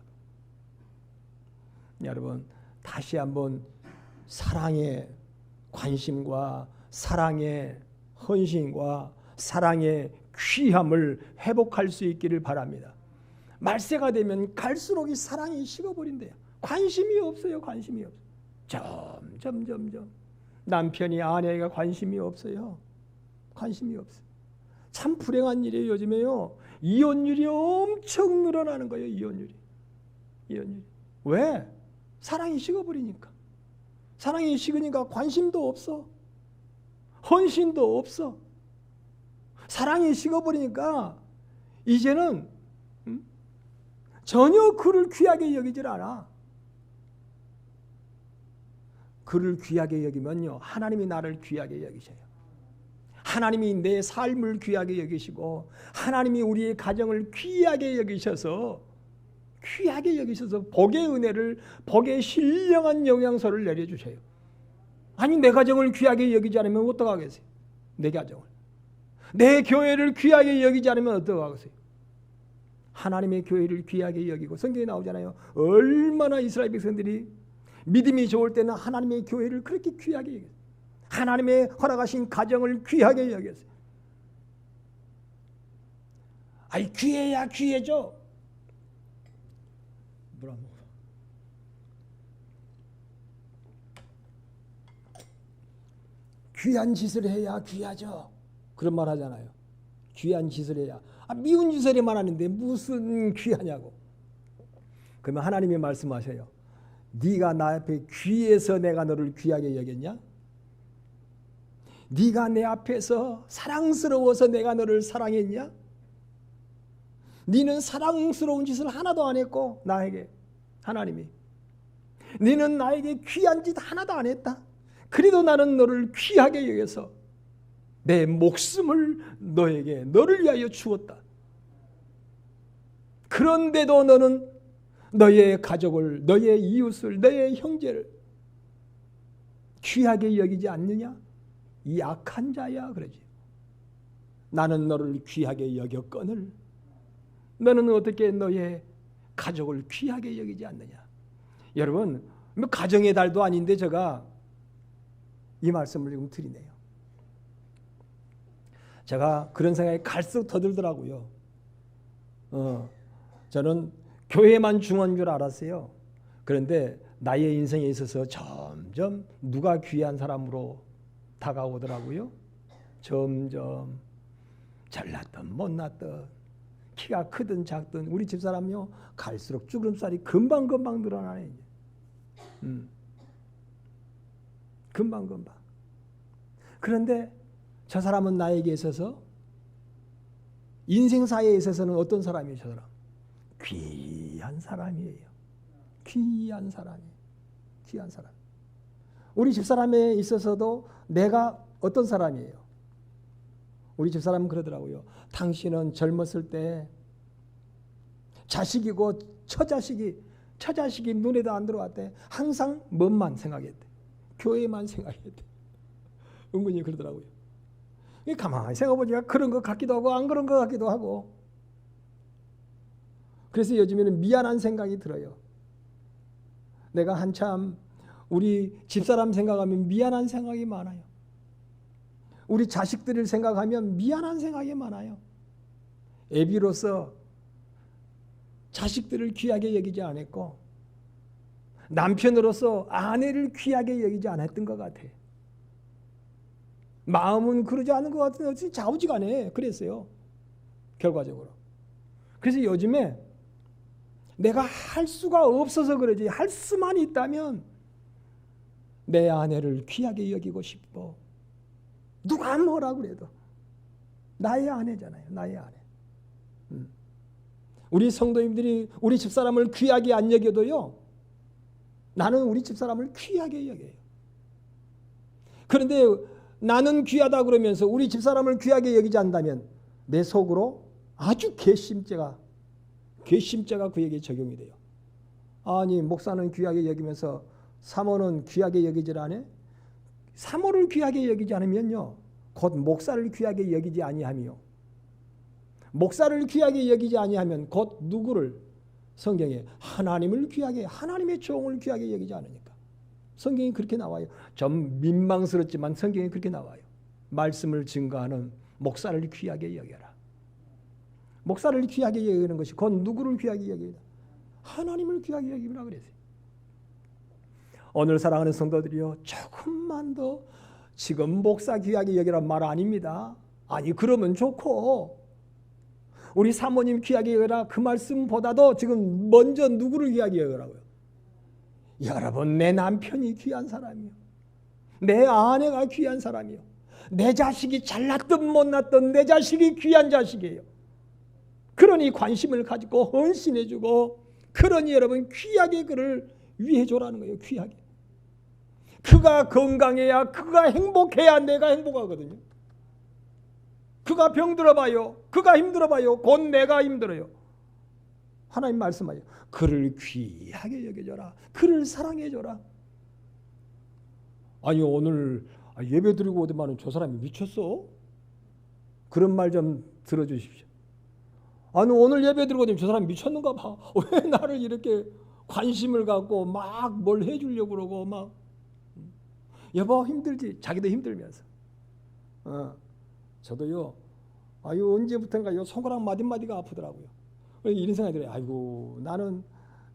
여러분, 다시 한번 사랑의 관심과 사랑의 헌신과 사랑의 귀함을 회복할 수 있기를 바랍니다. 말세가 되면 갈수록 이 사랑이 식어버린대요. 관심이 없어요. 관심이 없어요. 점점 남편이 아내가 관심이 없어요. 관심이 없어요. 참 불행한 일이에요. 요즘에요, 이혼율이 엄청 늘어나는 거예요. 이혼율이. 왜? 사랑이 식어버리니까. 사랑이 식으니까 관심도 없어. 헌신도 없어. 사랑이 식어버리니까 이제는 전혀 그를 귀하게 여기질 않아. 그를 귀하게 여기면요, 하나님이 나를 귀하게 여기셔요. 하나님이 내 삶을 귀하게 여기시고, 하나님이 우리의 가정을 귀하게 여기셔서 복의 은혜를, 복의 신령한 영양소를 내려주셔요. 아니, 내 가정을 귀하게 여기지 않으면 어떡하겠어요? 내 가정을, 내 교회를 귀하게 여기지 않으면 어떡하겠어요? 하나님의 교회를 귀하게 여기고, 성경에 나오잖아요. 얼마나 이스라엘 백성들이 믿음이 좋을 때는 하나님의 교회를 그렇게 귀하게 여겼어요. 하나님의 허락하신 가정을 귀하게 여겼어요. 아이, 귀해야 귀해져. 물 안 먹어. 귀한 짓을 해야 귀하죠. 그런 말 하잖아요. 귀한 짓을 해야. 미운 짓을 해만 하는데 무슨 귀하냐고. 그러면 하나님이 말씀하셔요. 네가 나 앞에 귀해서 내가 너를 귀하게 여겼냐? 네가 내 앞에서 사랑스러워서 내가 너를 사랑했냐? 네는 사랑스러운 짓을 하나도 안 했고, 나에게 하나님이 네는 나에게 귀한 짓 하나도 안 했다. 그래도 나는 너를 귀하게 여겨서 내 목숨을 너를 위하여 주었다. 그런데도 너는 너의 가족을, 너의 이웃을, 너의 형제를 귀하게 여기지 않느냐? 이 악한 자야, 그러지. 나는 너를 귀하게 여겼거늘 너는 어떻게 너의 가족을 귀하게 여기지 않느냐? 여러분, 뭐 가정의 달도 아닌데 제가 이 말씀을 지금 드리네요. 제가 그런 생각이 갈수록 더 들더라고요. 저는 교회만 중요한 줄 알았어요. 그런데 나의 인생에 있어서 점점 누가 귀한 사람으로 다가오더라고요. 점점 잘났든 못났든 키가 크든 작든 우리 집사람요 갈수록 주름살이 금방금방 늘어나네. 금방금방. 그런데 저 사람은 나에게 있어서 인생사에 있어서는 어떤 사람이에요? 저 사람 귀한 사람이에요. 귀한 사람이에요. 귀한 사람. 우리 집사람에 있어서도 내가 어떤 사람이에요? 우리 집사람은 그러더라고요. 당신은 젊었을 때 자식이고 처자식이 눈에도 안 들어왔대. 항상 뭐만 생각했대. 교회만 생각했대. 은근히 그러더라고요. 가만히 생각해보니까 그런 것 같기도 하고 안 그런 것 같기도 하고. 그래서 요즘에는 미안한 생각이 들어요. 내가 한참 우리 집사람 생각하면 미안한 생각이 많아요. 우리 자식들을 생각하면 미안한 생각이 많아요. 애비로서 자식들을 귀하게 여기지 않았고 남편으로서 아내를 귀하게 여기지 않았던 것 같아. 마음은 그러지 않은 것 같은데 좌우지간에 그랬어요. 결과적으로. 그래서 요즘에 내가 할 수가 없어서 그러지 할 수만 있다면 내 아내를 귀하게 여기고 싶어. 누가 뭐라 그래도 나의 아내잖아요. 나의 아내. 우리 성도님들이 우리 집사람을 귀하게 안 여겨도요. 나는 우리 집사람을 귀하게 여겨요. 그런데 나는 귀하다 그러면서 우리 집사람을 귀하게 여기지 않는다면 내 속으로 아주 괘씸죄가 그에게 적용이 돼요. 아니 목사는 귀하게 여기면서 사모는 귀하게 여기질 않아? 사모를 귀하게 여기지 않으면요. 곧 목사를 귀하게 여기지 아니하며 목사를 귀하게 여기지 아니하면 곧 누구를 성경에 하나님을 귀하게 하나님의 종을 귀하게 여기지 않으니까 성경이 그렇게 나와요. 좀 민망스럽지만 성경이 그렇게 나와요. 말씀을 증거하는 목사를 귀하게 여겨라. 목사를 귀하게 여기는 것이 곧 누구를 귀하게 여기라? 하나님을 귀하게 여기라 그랬어요. 오늘 사랑하는 성도들이요. 조금만 더 지금 목사 귀하게 여기란 말 아닙니다. 아니 그러면 좋고 우리 사모님 귀하게 여기라 그 말씀보다도 지금 먼저 누구를 귀하게 여기라고요? 여러분 내 남편이 귀한 사람이요. 내 아내가 귀한 사람이요. 내 자식이 잘났든 못났든 내 자식이 귀한 자식이에요. 그러니 관심을 가지고 헌신해주고 그러니 여러분 귀하게 그를 위해줘라는 거예요. 귀하게. 그가 건강해야 그가 행복해야 내가 행복하거든요. 그가 병들어봐요. 그가 힘들어봐요. 곧 내가 힘들어요. 하나님 말씀하죠. 그를 귀하게 여겨줘라. 그를 사랑해줘라. 아니 오늘 예배 드리고 오더만은 저 사람이 미쳤어? 그런 말 좀 들어주십시오. 아니 오늘 예배 드리고 오더니 저 사람이 미쳤는가 봐. 왜 나를 이렇게 관심을 갖고 막 뭘 해주려고 그러고 막 여보 힘들지? 자기도 힘들면서. 저도요. 아유 언제부턴가요 손가락 마디마디가 아프더라고요. 이런 생각이 들어요. 아이고 나는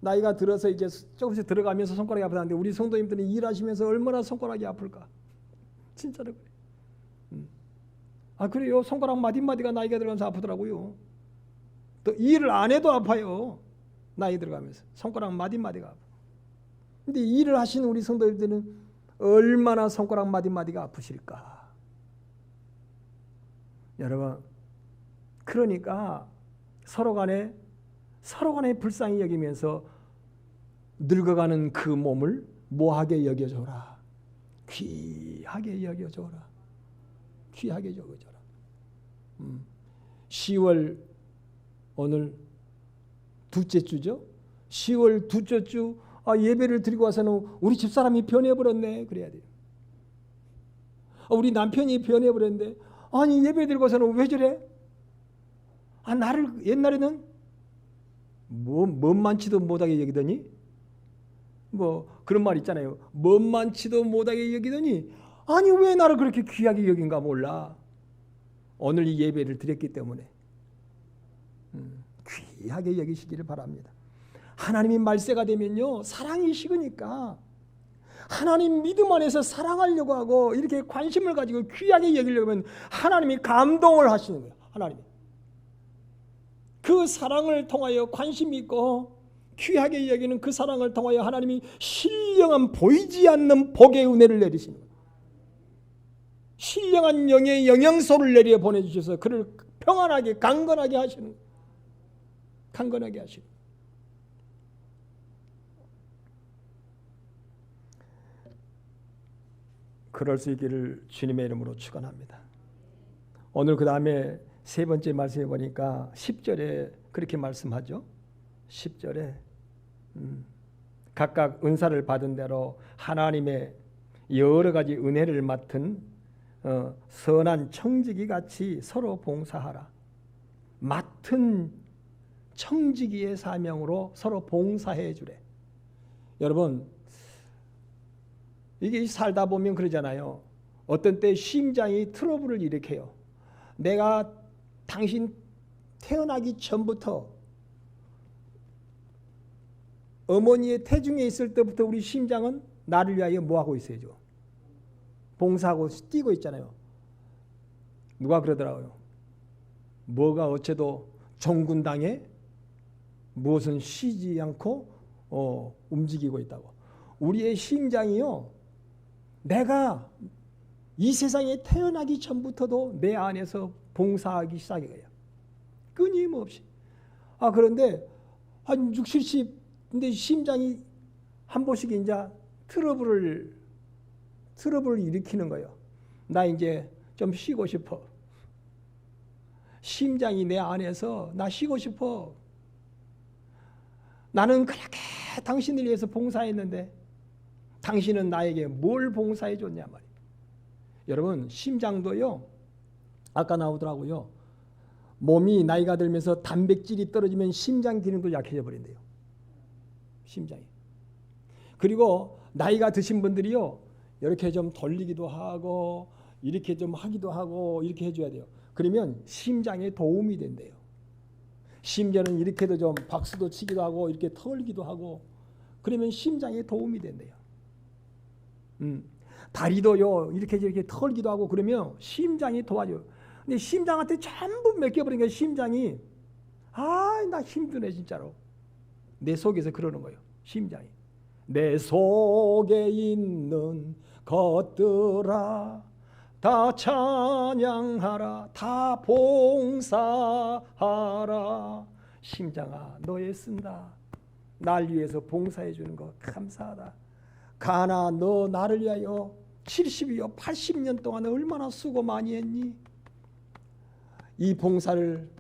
나이가 들어서 이제 조금씩 들어가면서 손가락이 아프다는데 우리 성도님들이 일하시면서 얼마나 손가락이 아플까? 진짜로 그래요. 그래요. 손가락 마디마디가 나이가 들어가면서 아프더라고요. 또 일을 안 해도 아파요. 나이 들어가면서 손가락 마디마디가 아파. 근데 일을 하시는 우리 성도님들은 얼마나 손가락 마디마디가 아프실까? 여러분, 그러니까 서로 간에 불쌍히 여기면서 늙어가는 그 몸을 뭐하게 여겨줘라. 귀하게 여겨줘라. 귀하게 여겨줘라. 10월 오늘 둘째 주죠. 10월 둘째 주 예배를 드리고 와서는 우리 집사람이 변해버렸네. 그래야 돼요. 우리 남편이 변해버렸는데 아니 예배 드리고 와서는 왜 저래? 나를 옛날에는 뭔만치도 못하게 여기더니 그런 말 있잖아요. 뭔만치도 못하게 여기더니 아니 왜 나를 그렇게 귀하게 여긴가 몰라. 오늘 이 예배를 드렸기 때문에 귀하게 여기시기를 바랍니다. 하나님이 말세가 되면요, 사랑이 식으니까 하나님 믿음 안에서 사랑하려고 하고 이렇게 관심을 가지고 귀하게 여기려고 하면 하나님이 감동을 하시는 거예요. 하나님이 그 사랑을 통하여 관심 있고 귀하게 여기는 그 사랑을 통하여 하나님이 신령한 보이지 않는 복의 은혜를 내리시는 거예요. 신령한 영의 영양소를 내려 보내주셔서 그를 평안하게 강건하게 하시는 거예요. 강건하게 하시는 거예요. 그럴 수 있기를 주님의 이름으로 축원합니다. 오늘 그 다음에 세 번째 말씀해 보니까 10절에 그렇게 말씀하죠. 10절에 각각 은사를 받은 대로 하나님의 여러 가지 은혜를 맡은 선한 청지기 같이 서로 봉사하라. 맡은 청지기의 사명으로 서로 봉사해 주래. 여러분, 이게 살다 보면 그러잖아요. 어떤 때 심장이 트러블을 일으켜요. 내가 당신 태어나기 전부터 어머니의 태중에 있을 때부터 우리 심장은 나를 위하여 뭐하고 있어야죠? 봉사하고 뛰고 있잖아요. 누가 그러더라고요. 뭐가 어째도 종군당에 무엇은 쉬지 않고 움직이고 있다고. 우리의 심장이요, 내가 이 세상에 태어나기 전부터도 내 안에서 봉사하기 시작해요. 끊임없이. 그런데 한 60, 70, 근데 심장이 한 번씩 이제 트러블을 일으키는 거예요. 나 이제 좀 쉬고 싶어. 심장이 내 안에서 나 쉬고 싶어. 나는 그렇게 당신을 위해서 봉사했는데 당신은 나에게 뭘 봉사해 줬냐 말이에요. 여러분, 심장도요, 아까 나오더라고요. 몸이 나이가 들면서 단백질이 떨어지면 심장 기능도 약해져 버린대요. 심장이. 그리고 나이가 드신 분들이요, 이렇게 좀 돌리기도 하고 이렇게 좀 하기도 하고 이렇게 해줘야 돼요. 그러면 심장에 도움이 된대요. 심지어는 이렇게도 좀 박수도 치기도 하고 이렇게 털기도 하고 그러면 심장에 도움이 된대요. 다리도요, 이렇게 털기도 하고 그러면 심장이 도와줘요. 근데 심장한테 전부 맡겨버리니까 심장이 나 힘드네 진짜로. 내 속에서 그러는 거예요. 심장이. 내 속에 있는 것들아 다 찬양하라, 다 봉사하라. 심장아, 너의 쓴다. 날 위해서 봉사해 주는 거 감사하다. 가나, 너 나를 위하여 70이요 80년 동안 얼마나 수고 많이 했니? 이 봉사를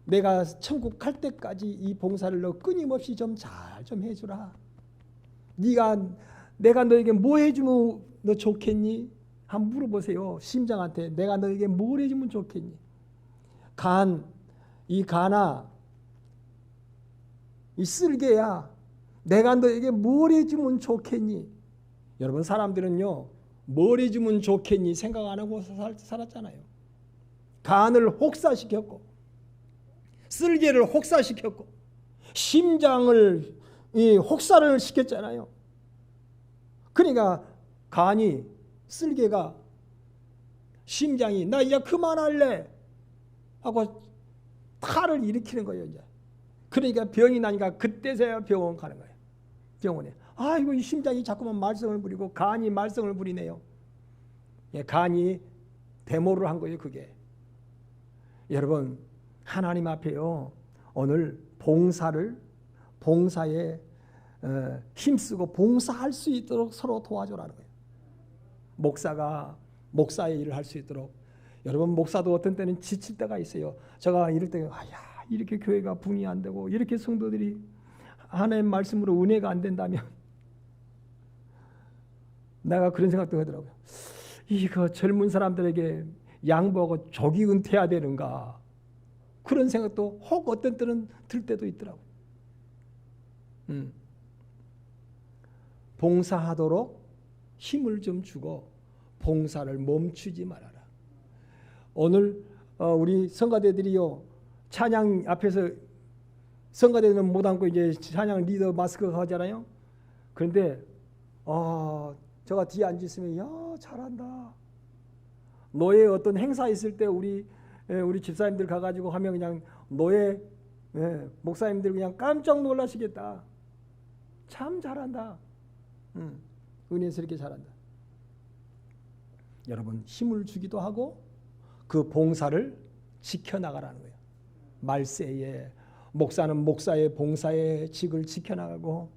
내가 천국 갈 때까지 이 봉사를 너 끊임없이 좀 잘 좀 해주라. 내가 너에게 뭐 해주면 너 좋겠니? 한번 물어보세요. 심장한테 내가 너에게 뭘 해주면 좋겠니? 이 가나, 이 쓸개야, 내가 너에게 뭘 해주면 좋겠니? 여러분, 사람들은요, 뭘 해주면 좋겠니 생각 안 하고 살았잖아요. 간을 혹사시켰고 쓸개를 혹사시켰고 심장을 혹사를 시켰잖아요. 그러니까 간이, 쓸개가, 심장이 나 이제 그만할래 하고 탈을 일으키는 거예요. 이제. 그러니까 병이 나니까 그때서야 병원 가는 거예요. 병원에. 이거 이 심장이 자꾸만 말썽을 부리고 간이 말썽을 부리네요. 간이 데모를 한 거예요. 그게. 여러분, 하나님 앞에요, 오늘 봉사에 힘쓰고 봉사할 수 있도록 서로 도와줘라는 거예요. 목사가 목사의 일을 할 수 있도록. 여러분, 목사도 어떤 때는 지칠 때가 있어요. 제가 이럴 때 이렇게 교회가 붕이 안 되고 이렇게 성도들이 하나님 말씀으로 은혜가 안 된다면 내가 그런 생각도 하더라고요. 이거 젊은 사람들에게 양보하고 조기 은퇴해야 되는가, 그런 생각도 혹 어떤 때는 들 때도 있더라고요. 봉사하도록 힘을 좀 주고 봉사를 멈추지 말아라. 오늘 우리 성가대들이요, 찬양 앞에서 성가대는 못 앉고 이제 찬양 리더 마스크가 하잖아요. 그런데 제가 뒤에 앉아 있으면 야 잘한다. 노예 어떤 행사 있을 때 우리 집사님들 가가지고 하면 그냥 노예 목사님들 그냥 깜짝 놀라시겠다. 참 잘한다. 은혜스럽게 잘한다. 여러분 힘을 주기도 하고 그 봉사를 지켜나가라는 거예요. 말세에 목사는 목사의 봉사의 직을 지켜나가고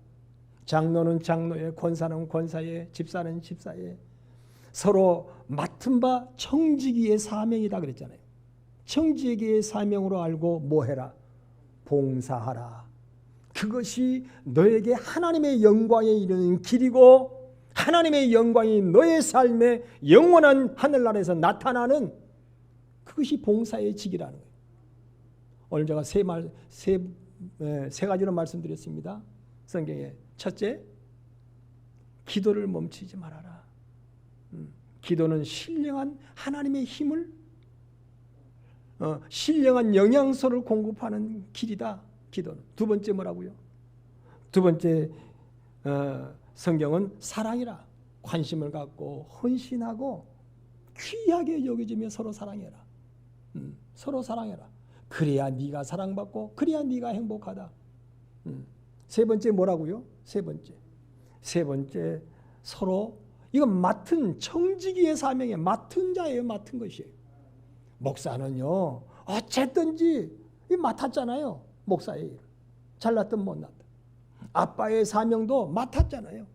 장로는 장로의, 권사는 권사의, 집사는 집사의 서로 맡은 바 청지기의 사명이다 그랬잖아요. 청지기의 사명으로 알고 뭐 해라? 봉사하라. 그것이 너에게 하나님의 영광에 이르는 길이고 하나님의 영광이 너의 삶에 영원한 하늘나라에서 나타나는 그것이 봉사의 직이라는 거예요. 오늘 제가 세 가지로 말씀드렸습니다. 성경에 첫째, 기도를 멈추지 말아라. 기도는 신령한 하나님의 힘을 신령한 영양소를 공급하는 길이다. 기도는. 두 번째 뭐라고요? 두 번째 성경은 사랑이라. 관심을 갖고 헌신하고 귀하게 여겨지며 서로 사랑해라. 서로 사랑해라. 그래야 네가 사랑받고 그래야 네가 행복하다. 세 번째 뭐라고요? 세 번째 서로 이건 맡은 청지기의 사명에 맡은 자예요. 맡은 것이에요. 목사는요 어쨌든지 맡았잖아요. 목사의 일 잘났든 못났든 아빠의 사명도 맡았잖아요.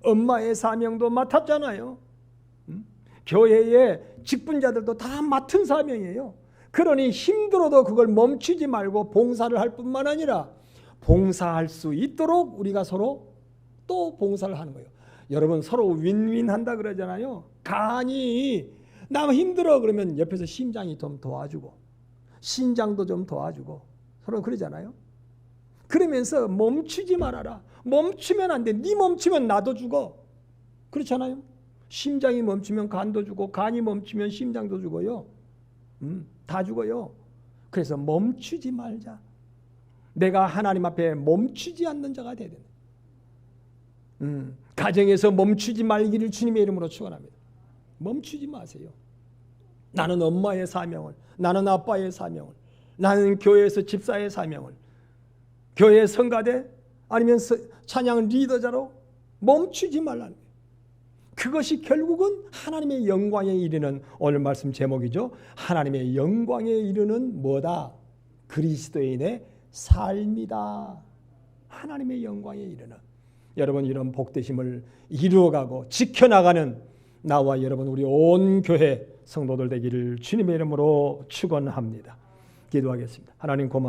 엄마의 사명도 맡았잖아요. 교회의 직분자들도 다 맡은 사명이에요. 그러니 힘들어도 그걸 멈추지 말고 봉사를 할 뿐만 아니라 봉사할 수 있도록 우리가 서로 또 봉사를 하는 거예요. 여러분 서로 윈윈한다 그러잖아요. 간이 나 힘들어 그러면 옆에서 심장이 좀 도와주고 신장도 좀 도와주고 서로 그러잖아요. 그러면서 멈추지 말아라. 멈추면 안 돼. 네 멈추면 나도 죽어. 그렇잖아요. 심장이 멈추면 간도 죽고 간이 멈추면 심장도 죽어요. 다 죽어요. 그래서 멈추지 말자. 내가 하나님 앞에 멈추지 않는 자가 되야 된다. 가정에서 멈추지 말기를 주님의 이름으로 축원합니다. 멈추지 마세요. 나는 엄마의 사명을, 나는 아빠의 사명을, 나는 교회에서 집사의 사명을, 교회 성가대 아니면 찬양 리더자로 멈추지 말라는 거예요. 그것이 결국은 하나님의 영광에 이르는 오늘 말씀 제목이죠. 하나님의 영광에 이르는 뭐다? 그리스도인의 삶이다. 하나님의 영광에 이르는 여러분 이런 복되심을 이루어가고 지켜나가는 나와 여러분 우리 온 교회 성도들 되기를 주님의 이름으로 축원합니다. 기도하겠습니다. 하나님 고맙습니다.